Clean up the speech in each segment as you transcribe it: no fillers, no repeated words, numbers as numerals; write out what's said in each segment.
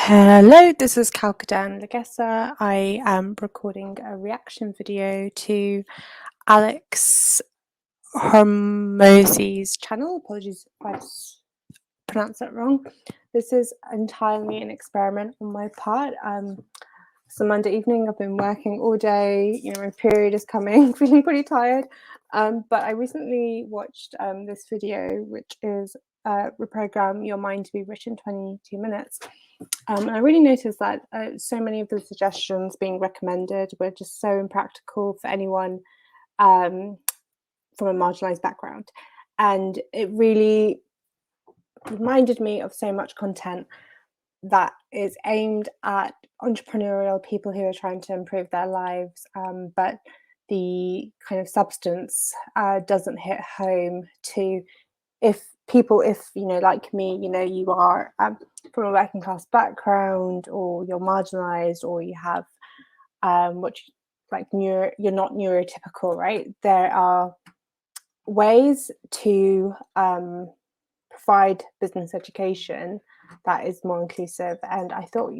Hello, this is Kalkadan Lagessa. I am recording a reaction video to Alex Hormozi's channel. Apologies if I pronounced that wrong. This is entirely an experiment on my part. It's a Monday evening. I've been working all day. My period is coming, feeling pretty tired. But I recently watched this video, which is Reprogram Your Mind to Be Rich in 22 minutes. And I really noticed that so many of the suggestions being recommended were just so impractical for anyone from a marginalized background. And it really reminded me of so much content that is aimed at entrepreneurial people who are trying to improve their lives, but the kind of substance doesn't hit home to people, like me, you are from a working class background, or you're marginalized, or you have you're not neurotypical, right? There are ways to provide business education that is more inclusive. And I thought,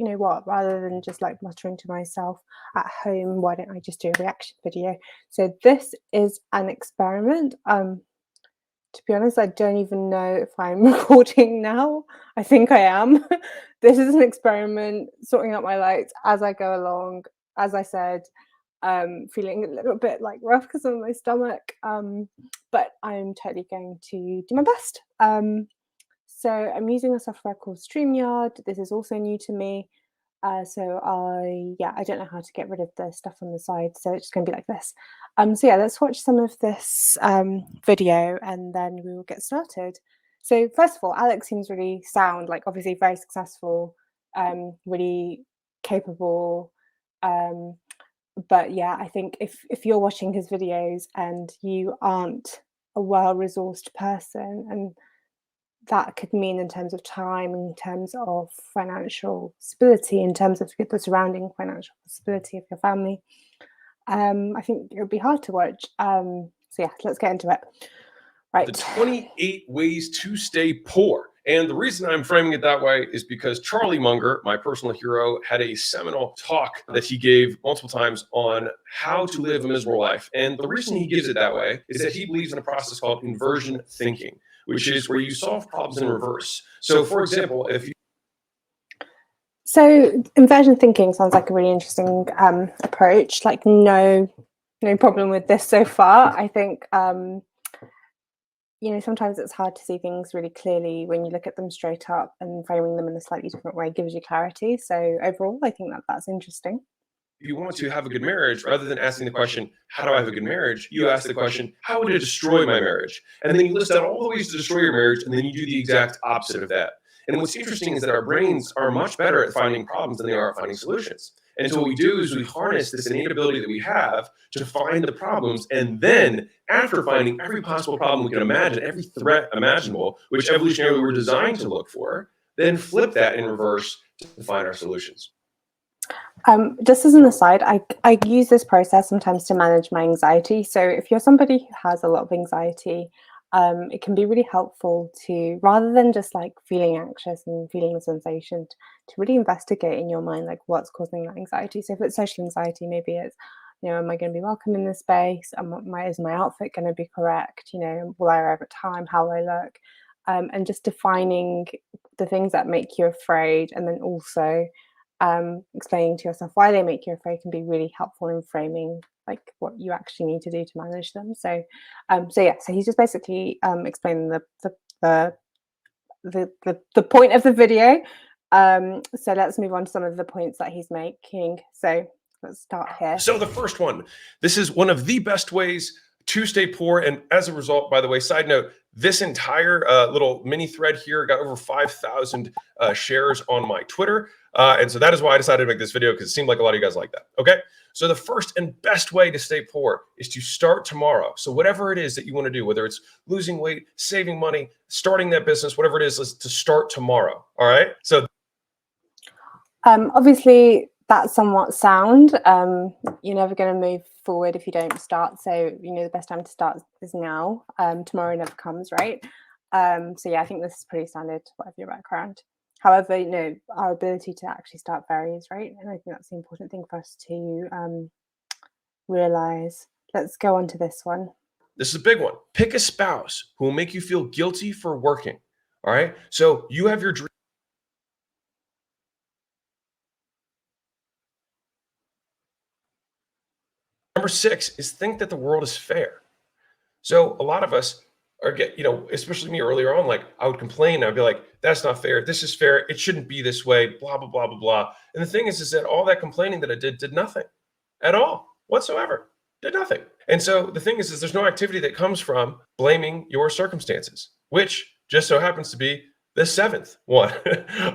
rather than just like muttering to myself at home, why don't I just do a reaction video? So this is an experiment. To be honest, I don't even know if I'm recording now. I think I am. This is an experiment, sorting out my lights as I go along. As I said, feeling a little bit like rough because of my stomach, but I'm totally going to do my best. So I'm using a software called StreamYard. This is also new to me. So I don't know how to get rid of the stuff on the side, so it's just going to be like this. So yeah, let's watch some of this video and then we will get started. So first of all, Alex seems really sound, like obviously very successful, really capable. But yeah, I think if you're watching his videos and you aren't a well-resourced person, and that could mean in terms of time, in terms of financial stability, in terms of the surrounding financial stability of your family, I think it would be hard to watch. So yeah, let's get into it. Right. The 28 ways to stay poor. And the reason I'm framing it that way is because Charlie Munger, my personal hero, had a seminal talk that he gave multiple times on how to live a miserable life. And the reason he gives it that way is that he believes in a process called inversion thinking, which is where you solve problems in reverse. So, for example, So inversion thinking sounds like a really interesting approach. Like no problem with this so far. I think sometimes it's hard to see things really clearly when you look at them straight up, and framing them in a slightly different way gives you clarity. So overall, I think that's interesting. if you want to have a good marriage, rather than asking the question, how do I have a good marriage? You ask the question, how would it destroy my marriage? And then you list out all the ways to destroy your marriage, and then you do the exact opposite of that. And what's interesting is that our brains are much better at finding problems than they are at finding solutions. And so what we do is we harness this innate ability that we have to find the problems, and then after finding every possible problem we can imagine, every threat imaginable, which evolutionarily we were designed to look for, then flip that in reverse to find our solutions. Just as an aside, I use this process sometimes to manage my anxiety. So if you're somebody who has a lot of anxiety, it can be really helpful to, rather than just like feeling anxious and feeling the sensation, to really investigate in your mind like what's causing that anxiety. So if it's social anxiety, maybe it's, am I going to be welcome in this space? Is my outfit going to be correct? Will I arrive at time? How will I look? And just defining the things that make you afraid, and then also explaining to yourself why they make you afraid, can be really helpful in framing like what you actually need to do to manage them. So so he's just basically explaining the point of the video. So let's move on to some of the points that he's making. So let's start here. So the first one, this is one of the best ways to stay poor. And as a result, by the way, side note, this entire little mini thread here got over 5,000 shares on my Twitter. And so that is why I decided to make this video, because it seemed like a lot of you guys like that. Okay. So the first and best way to stay poor is to start tomorrow. So whatever it is that you want to do, whether it's losing weight, saving money, starting that business, whatever it is to start tomorrow. All right. So obviously that's somewhat sound. You're never going to move forward if you don't start. So, the best time to start is now. Tomorrow never comes, right? So yeah, I think this is pretty standard, whatever your background. However, our ability to actually start varies, right? And I think that's the important thing for us to realize. Let's go on to this one. This is a big one. Pick a spouse who will make you feel guilty for working. All right. So you have your dream. Number 6 is think that the world is fair. So a lot of us especially me earlier on, like I would complain. I'd be like, that's not fair. This is fair. It shouldn't be this way, blah, blah, blah, blah, blah. And the thing is that all that complaining that I did nothing at all whatsoever, did nothing. And so the thing is there's no activity that comes from blaming your circumstances, which just so happens to be the 7th one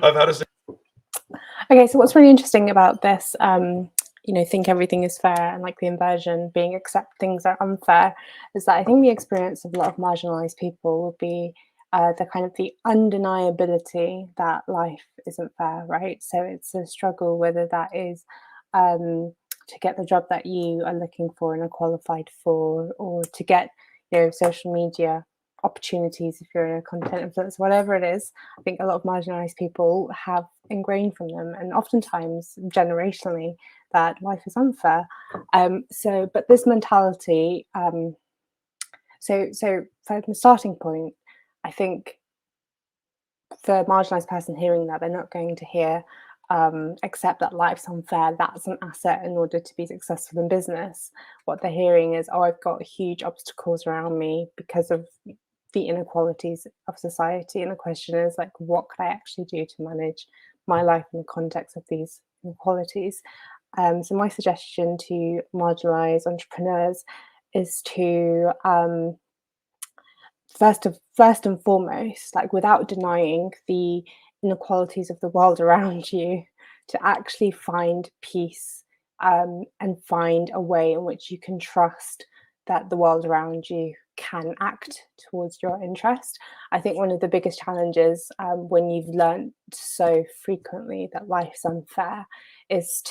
of how to say. Okay, so what's really interesting about this, think everything is fair, and like the inversion being accept things are unfair, is that I think the experience of a lot of marginalized people would be the kind of the undeniability that life isn't fair, right? So it's a struggle, whether that is to get the job that you are looking for and are qualified for, or to get social media opportunities if you're a content influencer, whatever it is. I think a lot of marginalized people have ingrained from them, and oftentimes generationally, that life is unfair. But this mentality, so from the starting point, I think for a marginalized person hearing that, they're not going to hear accept that life's unfair, that's an asset in order to be successful in business. What they're hearing is, oh, I've got huge obstacles around me because of the inequalities of society. And the question is, like, what could I actually do to manage my life in the context of these inequalities? So my suggestion to marginalized entrepreneurs is to first and foremost, like without denying the inequalities of the world around you, to actually find peace and find a way in which you can trust that the world around you can act towards your interest. I think one of the biggest challenges when you've learned so frequently that life's unfair is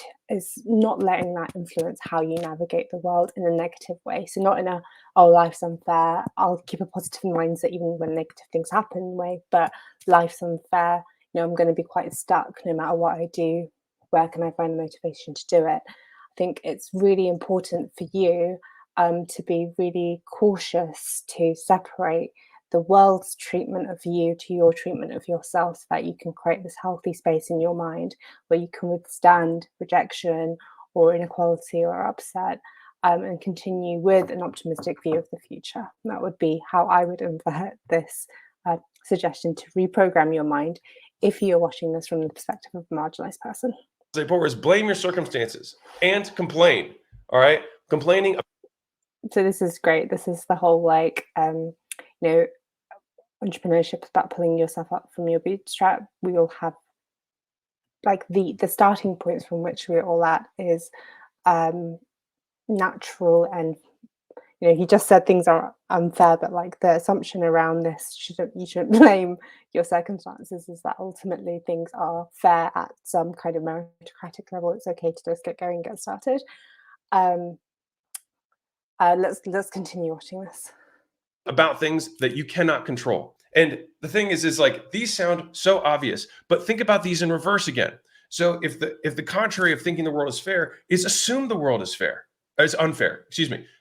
not letting that influence how you navigate the world in a negative way. So not in a, oh, life's unfair, I'll keep a positive mindset even when negative things happen way, but life's unfair, I'm going to be quite stuck no matter what I do. Where can I find the motivation to do it? I think it's really important for you to be really cautious to separate the world's treatment of you to your treatment of yourself, so that you can create this healthy space in your mind where you can withstand rejection or inequality or upset, and continue with an optimistic view of the future. And that would be how I would invert this suggestion to reprogram your mind if you're watching this from the perspective of a marginalized person. Is blame your circumstances and complain. All right, complaining. So this is great. This is the whole entrepreneurship is about pulling yourself up from your bootstrap. We all have like the starting points from which we're all at is natural, and he just said things are unfair, but like the assumption around this, you shouldn't blame your circumstances, is that ultimately things are fair at some kind of meritocratic level. It's okay to just get going, get started. Let's continue watching this. About things that you cannot control. And the thing is like, these sound so obvious, but think about these in reverse again. So if the contrary of thinking the world is fair is assume the world is unfair,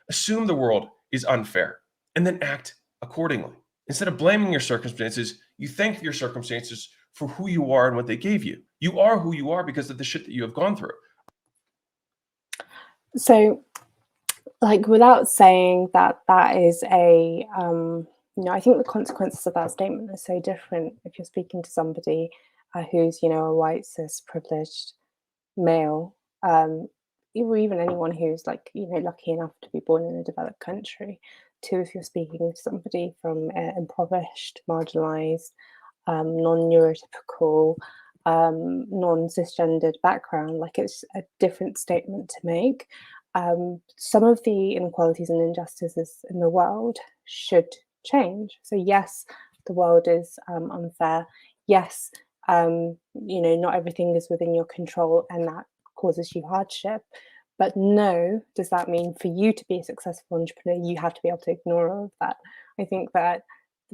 assume the world is unfair, and then act accordingly. Instead of blaming your circumstances, you thank your circumstances for who you are and what they gave you. You are who you are because of the shit that you have gone through. So, like, without saying that is a I think the consequences of that statement are so different if you're speaking to somebody who's a white cis privileged male, or even anyone who's like lucky enough to be born in a developed country, to if you're speaking to somebody from impoverished, marginalized, non-neurotypical, non-cisgendered background. Like, it's a different statement to make. Some of the inequalities and injustices in the world should change. So yes, the world is unfair. Yes, not everything is within your control, and that causes you hardship. But no, does that mean for you to be a successful entrepreneur, you have to be able to ignore all of that? I think that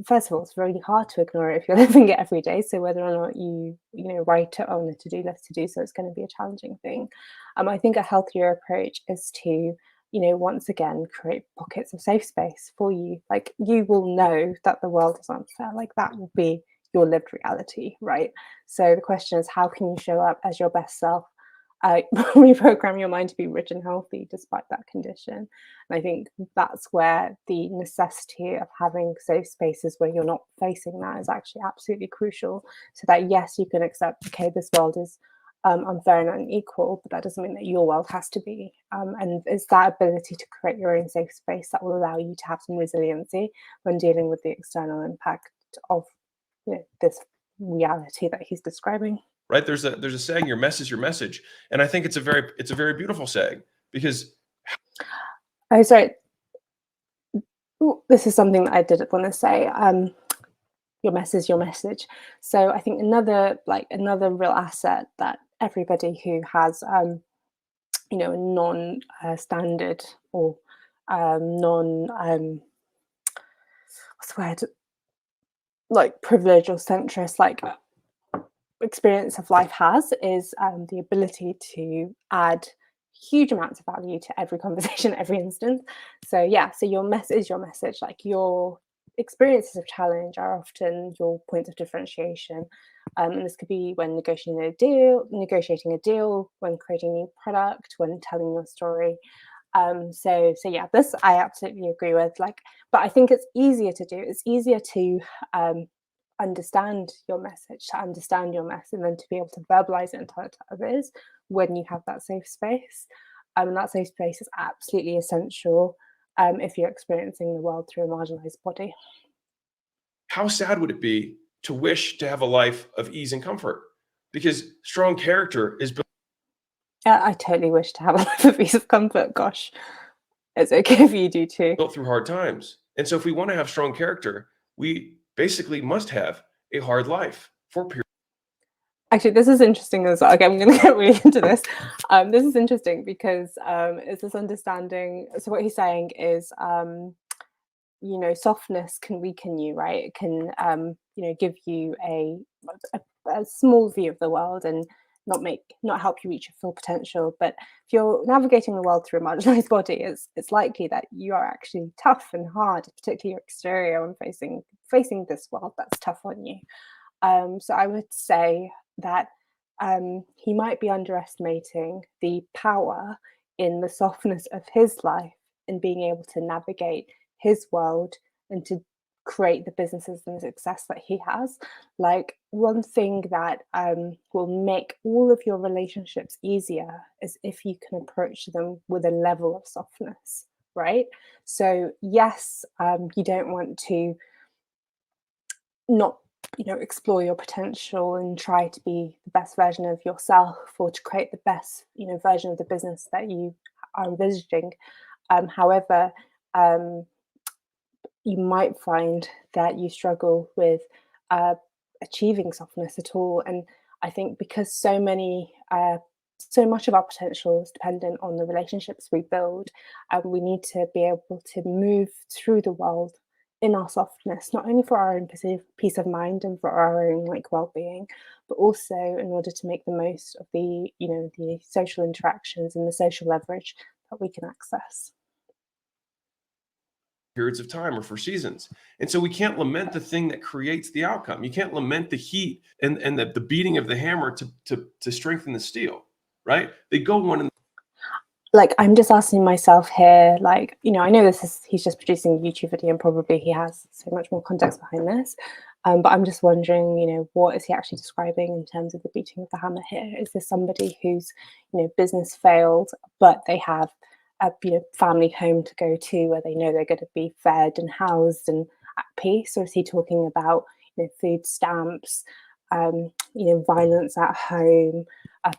first of all, it's really hard to ignore it if you're living it every day. So whether or not you write it on a to-do list to do so, it's going to be a challenging thing. I think a healthier approach is to, once again, create pockets of safe space for you. Like, you will know that the world is unfair. Like, that will be your lived reality, right? So the question is, how can you show up as your best self? Reprogram your mind to be rich and healthy despite that condition. And I think that's where the necessity of having safe spaces where you're not facing that is actually absolutely crucial. So that, yes, you can accept, okay, this world is unfair and unequal, but that doesn't mean that your world has to be. And it's that ability to create your own safe space that will allow you to have some resiliency when dealing with the external impact of this reality that he's describing. Right? There's a saying, your mess is your message. And I think it's a very beautiful saying, because Oh, sorry. Ooh, this is something that I did want to say. Your mess is your message. So I think another real asset that everybody who has a non standard or non what's the word, like privilege or centrist experience of life has is the ability to add huge amounts of value to every conversation, every instance. So yeah, so your mess is your message. Like, your experiences of challenge are often your points of differentiation. And this could be when negotiating a deal, when creating a new product, when telling your story. So yeah, this I absolutely agree with. Like, but I think it's easier to do. It's easier to understand your message, to understand your mess, and then to be able to verbalize it and tell it to others when you have that safe space. And that safe space is absolutely essential if you're experiencing the world through a marginalized body. how sad would it be to wish to have a life of ease and comfort? Because strong character is built I totally wish to have a life of ease of comfort. Gosh, it's okay if you do too. through hard times. And so if we want to have strong character, we basically must have a hard life for period. Actually, this is interesting as well. Okay, I'm going to get really into this. This is interesting because it's this understanding. So what he's saying is, softness can weaken you, right? It can, give you a small view of the world and not help you reach your full potential. But if you're navigating the world through a marginalized body, it's likely that you are actually tough and hard, particularly your exterior, when facing this world that's tough on you. So I would say that he might be underestimating the power in the softness of his life in being able to navigate his world and to create the businesses and the success that he has. Like, one thing that will make all of your relationships easier is if you can approach them with a level of softness, right? So yes, you don't want to not explore your potential and try to be the best version of yourself, or to create the best version of the business that you are envisaging. However, you might find that you struggle with achieving softness at all. And I think because so much of our potential is dependent on the relationships we build, we need to be able to move through the world in our softness, not only for our own peace of mind and for our own well-being, but also in order to make the most of the the social interactions and the social leverage that we can access. Periods of time or for seasons. And so we can't lament the thing that creates the outcome. You can't lament the heat and the beating of the hammer to strengthen the steel, right? They go one in. Like, I'm just asking myself here, like, I know he's just producing a YouTube video and probably he has so much more context behind this. But I'm just wondering, what is he actually describing in terms of the beating of the hammer here? Is this somebody whose, business failed, but they have a family home to go to where they know they're going to be fed and housed and at peace? Or is he talking about, food stamps, violence at home,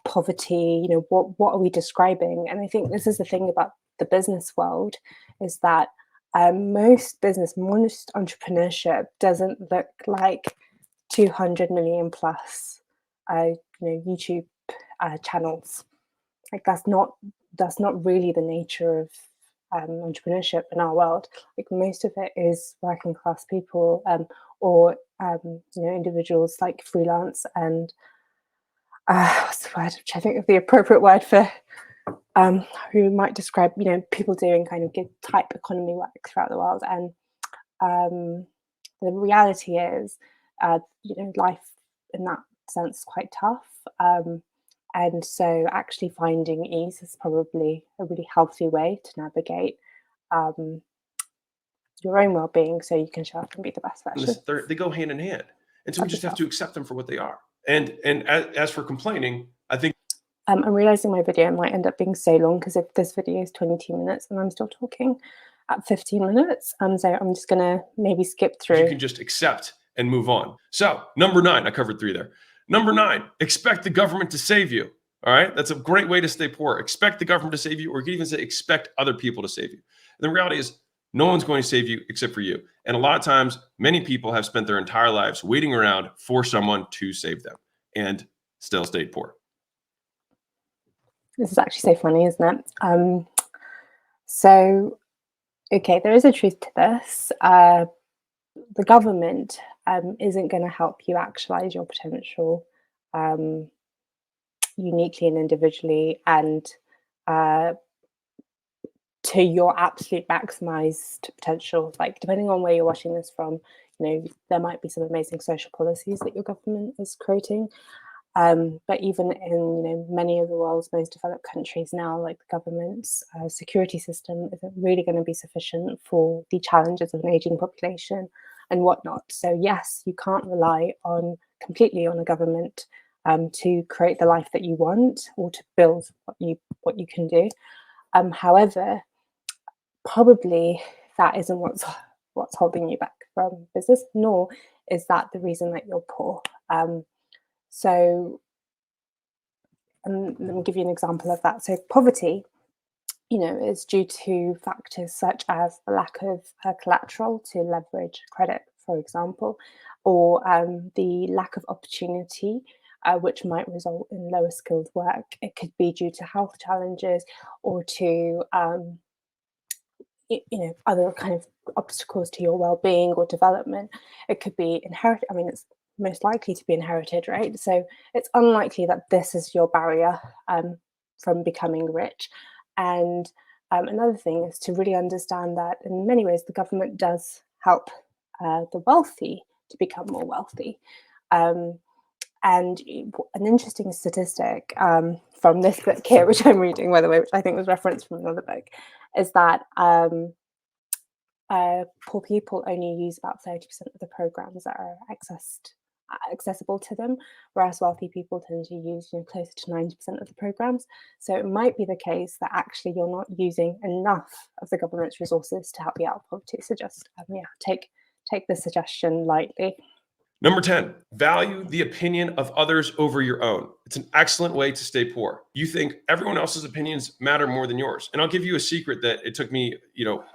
poverty? What are we describing? And I think this is the thing about the business world, is that most entrepreneurship doesn't look like 200 million plus YouTube channels. Like, that's not really the nature of entrepreneurship in our world, like most of it is working class people, or individuals like freelance and what's the word? Which I think is the appropriate word for who might describe people doing kind of gig type economy work throughout the world. And the reality is, life in that sense is quite tough. And so actually finding ease is probably a really healthy way to navigate um, your own well-being, so you can show up and be the best version. They go hand in hand, and so we just have to accept them for what they are. And as for complaining, I think I'm realizing my video might end up being so long, because if this video is 22 minutes and I'm still talking at 15 minutes, so I'm just gonna maybe skip through. you can just accept and move on. So number 9, I covered 3 there. Number 9, expect the government to save you. All right, that's a great way to stay poor. Expect the government to save you, or you can even say expect other people to save you. And the reality is, no one's going to save you except for you. And a lot of times, many people have spent their entire lives waiting around for someone to save them and still stayed poor. This is actually so funny, isn't it? So, okay, there is a truth to this. The government isn't going to help you actualize your potential uniquely and individually, and to your absolute maximized potential. Like, depending on where you're watching this from, there might be some amazing social policies that your government is creating. But even in many of the world's most developed countries now, like the government's security system isn't really going to be sufficient for the challenges of an aging population and whatnot. So yes, you can't rely completely on a government to create the life that you want, or to build what you can do. However, probably that isn't what's holding you back from business, nor is that the reason that you're poor. So let me give you an example of that. So poverty, is due to factors such as the lack of collateral to leverage credit, for example, or the lack of opportunity, which might result in lower skilled work. It could be due to health challenges, or to other kind of obstacles to your well-being or development. It could be inherited. I mean, it's most likely to be inherited, right? So it's unlikely that this is your barrier from becoming rich. And another thing is to really understand that in many ways the government does help the wealthy to become more wealthy. And an interesting statistic from this book here, which I'm reading, by the way, which I think was referenced from another book, is that poor people only use about 30% of the programs that are accessible to them, whereas wealthy people tend to use closer to 90% of the programs. So it might be the case that actually you're not using enough of the government's resources to help you out of poverty. So just take the suggestion lightly. Number 10, value the opinion of others over your own. It's an excellent way to stay poor. You think everyone else's opinions matter more than yours. And I'll give you a secret that it took me,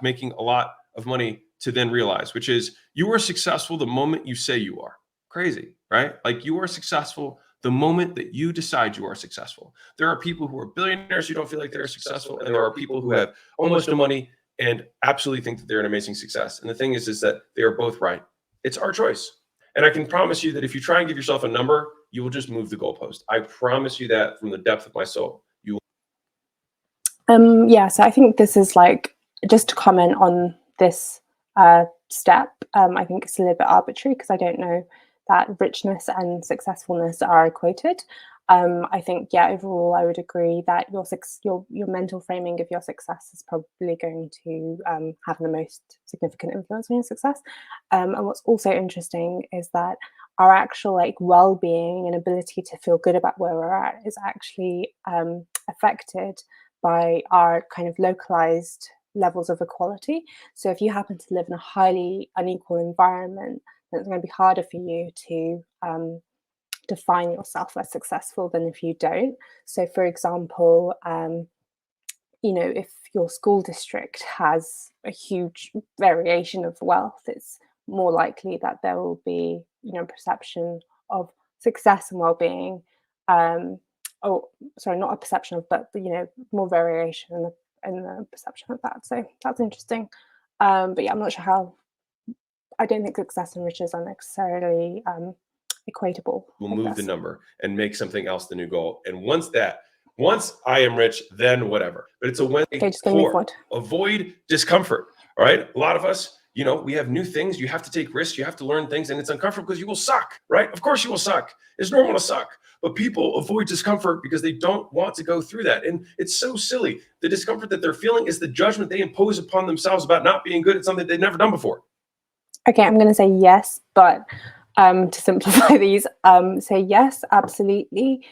making a lot of money to then realize, which is you are successful the moment you say you are. Crazy, right? Like, you are successful the moment that you decide you are successful. There are people who are billionaires who don't feel like they're successful, and there are people who have almost no money and absolutely think that they're an amazing success. And the thing is that they are both right. It's our choice. And I can promise you that if you try and give yourself a number, you will just move the goalpost. I promise you that from the depth of my soul. You will. Yeah, so I think this is just to comment on this step, I think it's a little bit arbitrary, because I don't know that richness and successfulness are equated. I think, overall, I would agree that your mental framing of your success is probably going to have the most significant influence on your success. And what's also interesting is that our actual well-being and ability to feel good about where we're at is actually affected by our kind of localized levels of equality. So if you happen to live in a highly unequal environment, then it's going to be harder for you to define yourself as successful than if you don't. So for example, if your school district has a huge variation of wealth, it's more likely that there will be perception of success and well-being, not a perception of, but more variation in the perception of that. So that's interesting. But yeah, I'm not sure how. I don't think success and riches are necessarily equatable. We'll I move the guess. number and make something else the new goal. And once I am rich, then whatever. But it's a when. Okay, just gonna move forward. Avoid discomfort. All right. A lot of us, we have new things. You have to take risks. You have to learn things, and it's uncomfortable because you will suck, right? Of course you will suck. It's normal to suck. But people avoid discomfort because they don't want to go through that. And it's so silly. The discomfort that they're feeling is the judgment they impose upon themselves about not being good at something they've never done before. Okay, I'm going to say yes, but to simplify these, say yes, absolutely.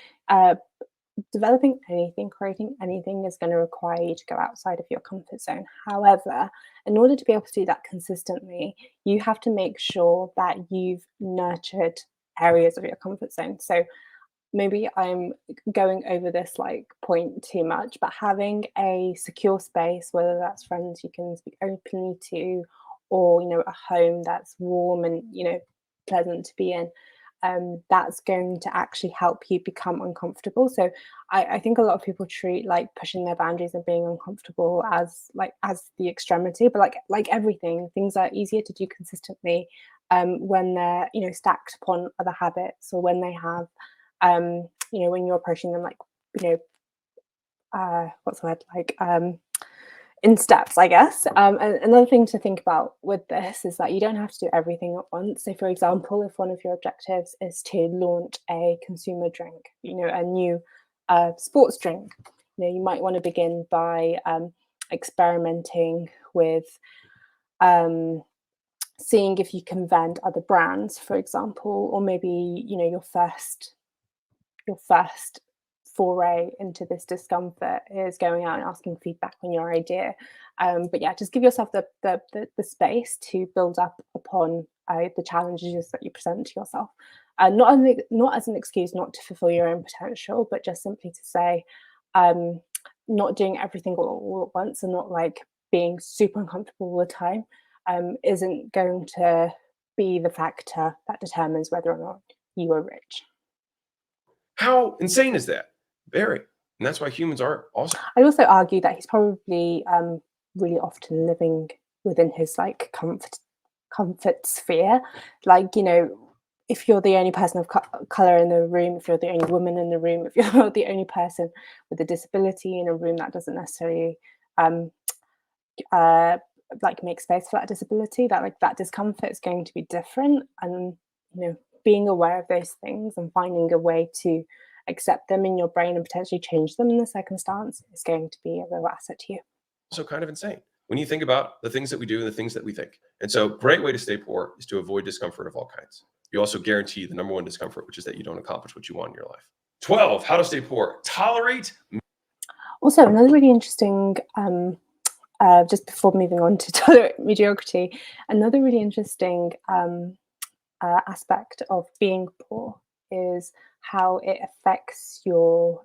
Developing anything, creating anything is going to require you to go outside of your comfort zone. However, in order to be able to do that consistently, you have to make sure that you've nurtured areas of your comfort zone. So maybe I'm going over this like point too much, but having a secure space, whether that's friends you can speak openly to, or a home that's warm and pleasant to be in, that's going to actually help you become uncomfortable. So I think a lot of people treat like pushing their boundaries and being uncomfortable as the extremity, but like everything, things are easier to do consistently when they're stacked upon other habits, or when they have when you're approaching them like what's the word, like in steps, I guess. And another thing to think about with this is that you don't have to do everything at once. So, for example, if one of your objectives is to launch a consumer drink, a new sports drink, you might want to begin by experimenting with seeing if you can vend other brands, for example, or maybe your first foray into this discomfort is going out and asking feedback on your idea. But yeah, just give yourself the space to build up upon the challenges that you present to yourself. Not as an excuse not to fulfill your own potential, but just simply to say, not doing everything all at once, and not like being super uncomfortable all the time isn't going to be the factor that determines whether or not you are rich. How insane is that? Very. And that's why humans are also. I'd also argue that he's probably really often living within his like comfort sphere. Like, if you're the only person of color in the room, if you're the only woman in the room, if you're the only person with a disability in a room, that doesn't necessarily like make space for that disability. That discomfort is going to be different, and being aware of those things and finding a way to accept them in your brain and potentially change them in the circumstance is going to be a real asset to you. Also kind of insane when you think about the things that we do and the things that we think. And so great way to stay poor is to avoid discomfort of all kinds. You also guarantee the number one discomfort, which is that you don't accomplish what you want in your life. 12, how to stay poor. Tolerate. Also, another really interesting, just before moving on to tolerate mediocrity, another really interesting aspect of being poor is how it affects your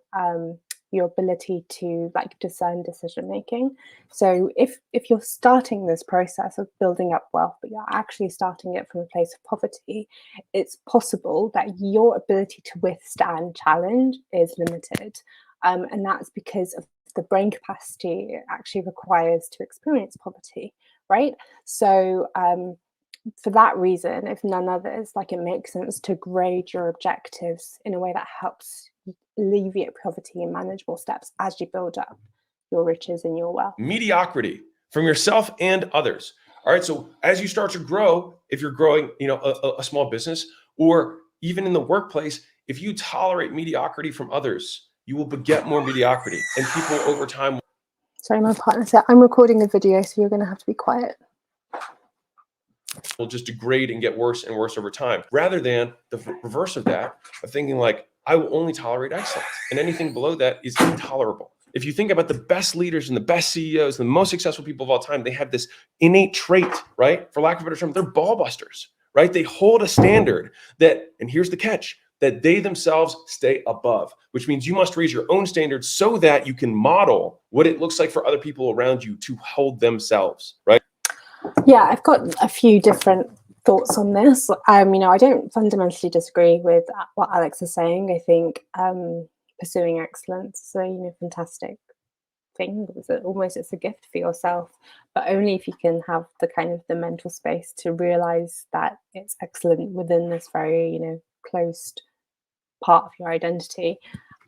ability to like discern decision making. So if you're starting this process of building up wealth, but you're actually starting it from a place of poverty, it's possible that your ability to withstand challenge is limited, and that's because of the brain capacity it actually requires to experience poverty, right? So for that reason, if none others, like it makes sense to grade your objectives in a way that helps alleviate poverty in manageable steps as you build up your riches and your wealth. Mediocrity from yourself and others. All right. So as you start to grow, if you're growing, a small business, or even in the workplace, if you tolerate mediocrity from others, you will beget more mediocrity, and people over time. Sorry, my partner said I'm recording a video, so you're going to have to be quiet. Will just degrade and get worse and worse over time, rather than the reverse of that, of thinking like, I will only tolerate excellence, and anything below that is intolerable. If you think about the best leaders and the best CEOs, the most successful people of all time, they have this innate trait, right? For lack of a better term, they're ball busters, right? They hold a standard that, and here's the catch, that they themselves stay above, which means you must raise your own standards so that you can model what it looks like for other people around you to hold themselves, right? Yeah, I've got a few different thoughts on this. I don't fundamentally disagree with what Alex is saying. I think pursuing excellence is a fantastic thing. It's a gift for yourself, but only if you can have the kind of the mental space to realize that it's excellent within this very, you know, closed part of your identity.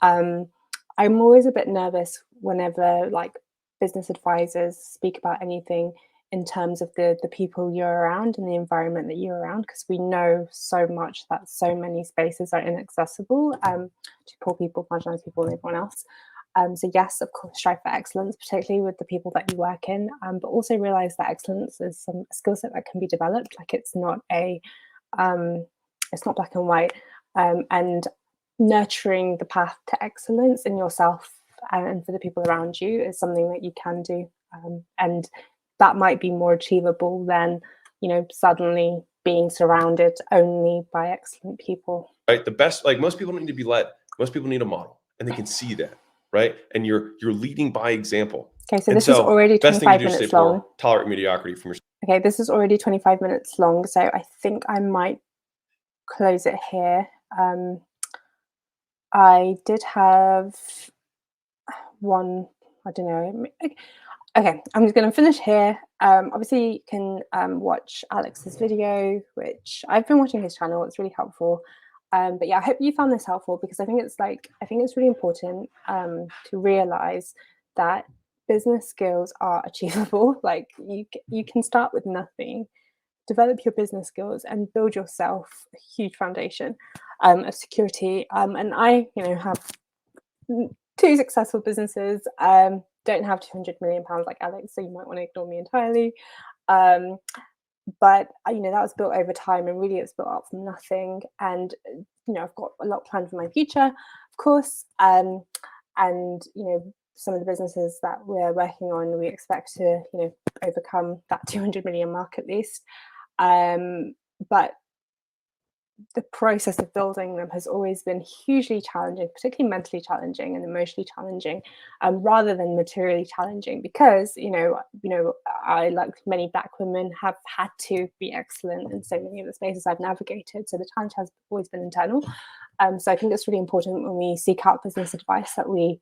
I'm always a bit nervous whenever like business advisors speak about anything in terms of the people you're around and the environment that you're around, because we know so much that so many spaces are inaccessible to poor people, marginalized people, and everyone else. So yes, of course, strive for excellence, particularly with the people that you work in, but also realize that excellence is some skill set that can be developed. Like it's not black and white, and nurturing the path to excellence in yourself and for the people around you is something that you can do, and that might be more achievable than, you know, suddenly being surrounded only by excellent people. Right, the best, like most people don't need to be led. Most people need a model, and they can see that, right? And you're leading by example. Okay, so And this is already best thing to 25 do is stay minutes long. poor, tolerate mediocrity from your. Okay, this is already 25 minutes long, so I think I might close it here. I did have one, I don't know. Okay, I'm just going to finish here. Obviously, you can watch Alex's video, which I've been watching his channel. It's really helpful. But yeah, I hope you found this helpful, because I think it's really important to realize that business skills are achievable. Like you can start with nothing, develop your business skills, and build yourself a huge foundation of security. And I, you know, have 2 successful businesses. Don't have 200 million pounds like Alex, so you might want to ignore me entirely. But you know, that was built over time, and really it's built up from nothing. And you know, I've got a lot planned for my future, of course. And you know, some of the businesses that we're working on, we expect to, you know, overcome that 200 million mark at least. But the process of building them has always been hugely challenging, particularly mentally challenging and emotionally challenging, rather than materially challenging. Because you know, I, like many Black women, have had to be excellent in so many of the spaces I've navigated. So the challenge has always been internal. So I think it's really important when we seek out business advice that we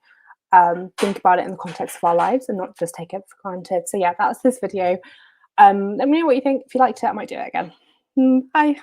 think about it in the context of our lives and not just take it for granted. So yeah, that's this video. Let me know what you think. If you liked it, I might do it again. Bye.